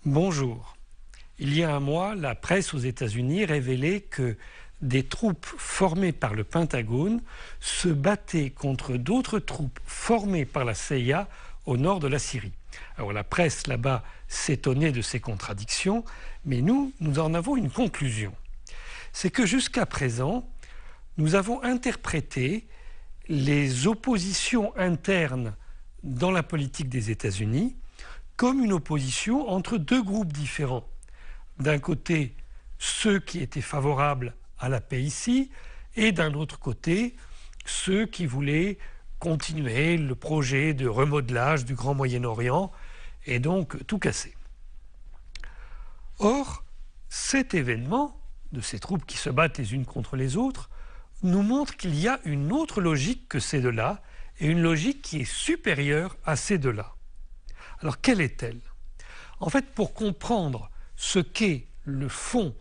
Bonjour. Il y a un mois, la presse aux États-Unis révélait que des troupes formées par le Pentagone se battaient contre d'autres troupes formées par la CIA au nord de la Syrie. Alors la presse là-bas s'étonnait de ces contradictions, mais nous en avons une conclusion. C'est que jusqu'à présent, nous avons interprété les oppositions internes dans la politique des États-Unis comme une opposition entre deux groupes différents. D'un côté, ceux qui étaient favorables à la paix ici, et d'un autre côté, ceux qui voulaient continuer le projet de remodelage du Grand Moyen-Orient et donc tout casser. Or, cet événement, de ces troupes qui se battent les unes contre les autres, nous montre qu'il y a une autre logique que ces deux-là, et une logique qui est supérieure à ces deux-là. Alors, quelle est-elle? En fait, pour comprendre ce qu'est le fond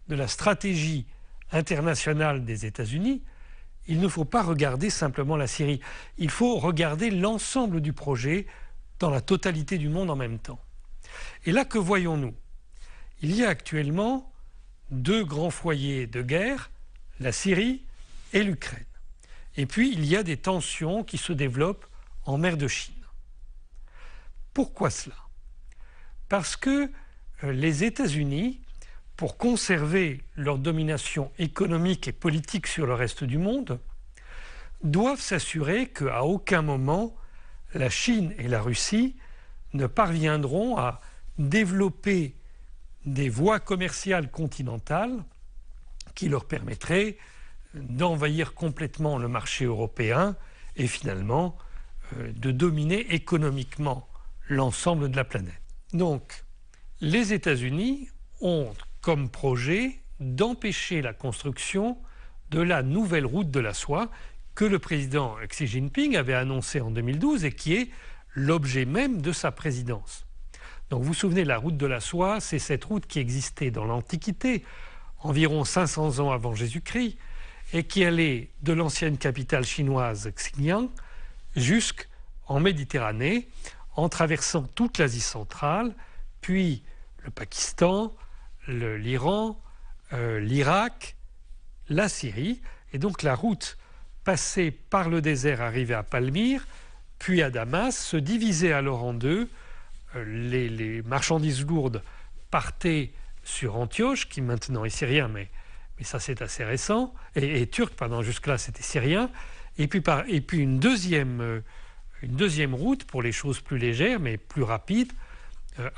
de la stratégie internationale des États-Unis, il ne faut pas regarder simplement la Syrie. Il faut regarder l'ensemble du projet dans la totalité du monde en même temps. Et là, que voyons-nous? Il y a actuellement deux grands foyers de guerre, la Syrie et l'Ukraine. Et puis, il y a des tensions qui se développent en mer de Chine. Pourquoi cela? Parce que les États-Unis, pour conserver leur domination économique et politique sur le reste du monde, doivent s'assurer qu'à aucun moment la Chine et la Russie ne parviendront à développer des voies commerciales continentales qui leur permettraient d'envahir complètement le marché européen et finalement de dominer économiquement l'ensemble de la planète. Donc, les États-Unis ont comme projet d'empêcher la construction de la nouvelle route de la soie que le président Xi Jinping avait annoncée en 2012 et qui est l'objet même de sa présidence. Donc vous vous souvenez, la route de la soie, c'est cette route qui existait dans l'Antiquité, environ 500 ans avant Jésus-Christ, et qui allait de l'ancienne capitale chinoise Xi'an jusqu'en Méditerranée, en traversant toute l'Asie centrale, puis le Pakistan, l'Iran, l'Irak, la Syrie. Et donc la route passait par le désert, arrivait à Palmyre, puis à Damas, se divisait alors en deux. Les marchandises lourdes partaient sur Antioche, qui maintenant est syrien, mais ça c'est assez récent, et turc, pardon, jusque-là c'était syrien, et puis une deuxième route pour les choses plus légères, mais plus rapides,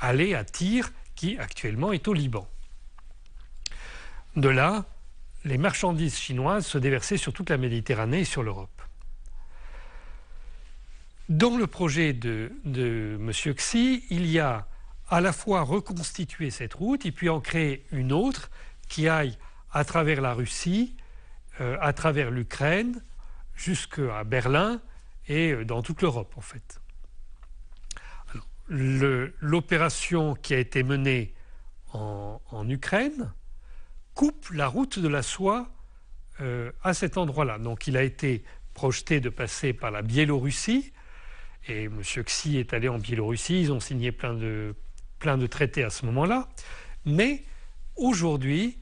allait à Tyr, qui actuellement est au Liban. De là, les marchandises chinoises se déversaient sur toute la Méditerranée et sur l'Europe. Dans le projet de M. Xi, il y a à la fois reconstituer cette route et puis en créer une autre qui aille à travers la Russie, à travers l'Ukraine, jusqu'à Berlin et dans toute l'Europe en fait. L'opération qui a été menée en Ukraine coupe la route de la soie à cet endroit-là. Donc il a été projeté de passer par la Biélorussie, et M. Xi est allé en Biélorussie, ils ont signé plein de traités à ce moment-là, mais aujourd'hui,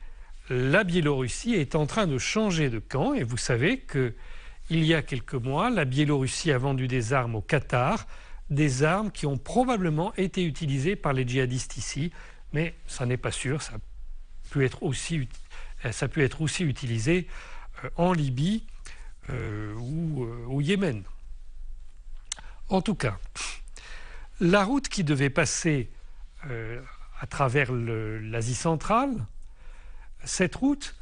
la Biélorussie est en train de changer de camp, et vous savez qu'il y a quelques mois, la Biélorussie a vendu des armes au Qatar, des armes qui ont probablement été utilisées par les djihadistes ici, mais ça n'est pas sûr, ça peut être aussi utilisé en Libye ou au Yémen. En tout cas, la route qui devait passer à travers l'Asie centrale, cette route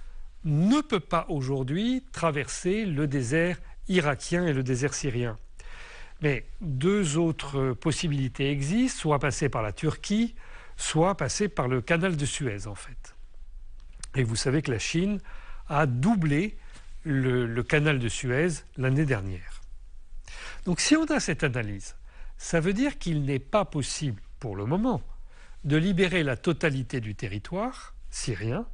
ne peut pas aujourd'hui traverser le désert irakien et le désert syrien. Mais deux autres possibilités existent, soit passer par la Turquie, soit passer par le canal de Suez en fait. Et vous savez que la Chine a doublé le canal de Suez l'année dernière. Donc si on a cette analyse, ça veut dire qu'il n'est pas possible pour le moment de libérer la totalité du territoire syrien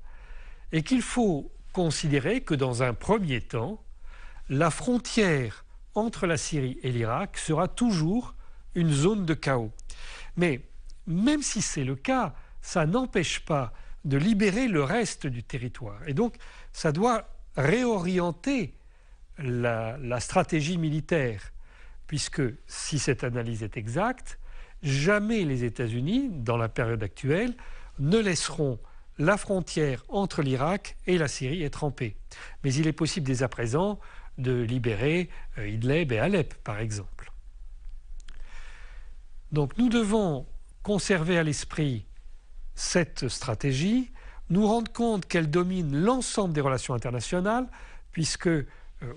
et qu'il faut considérer que dans un premier temps, la frontière entre la Syrie et l'Irak sera toujours une zone de chaos. Mais même si c'est le cas, ça n'empêche pas de libérer le reste du territoire. Et donc, ça doit réorienter la stratégie militaire, puisque si cette analyse est exacte, jamais les États-Unis, dans la période actuelle, ne laisseront la frontière entre l'Irak et la Syrie être en paix. Mais il est possible dès à présent de libérer Idlib et Alep, par exemple. Donc nous devons conserver à l'esprit cette stratégie, nous rendre compte qu'elle domine l'ensemble des relations internationales, puisque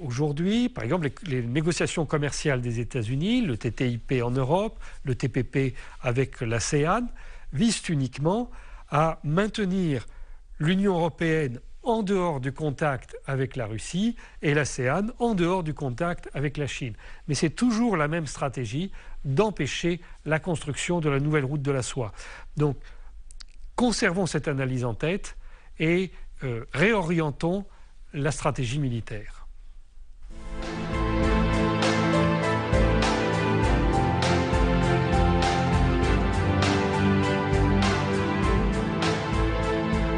aujourd'hui, par exemple, les négociations commerciales des États-Unis, le TTIP en Europe, le TPP avec l'ASEAN, visent uniquement à maintenir l'Union européenne en dehors du contact avec la Russie et l'ASEAN en dehors du contact avec la Chine. Mais c'est toujours la même stratégie d'empêcher la construction de la nouvelle route de la soie. Donc, conservons cette analyse en tête et réorientons la stratégie militaire.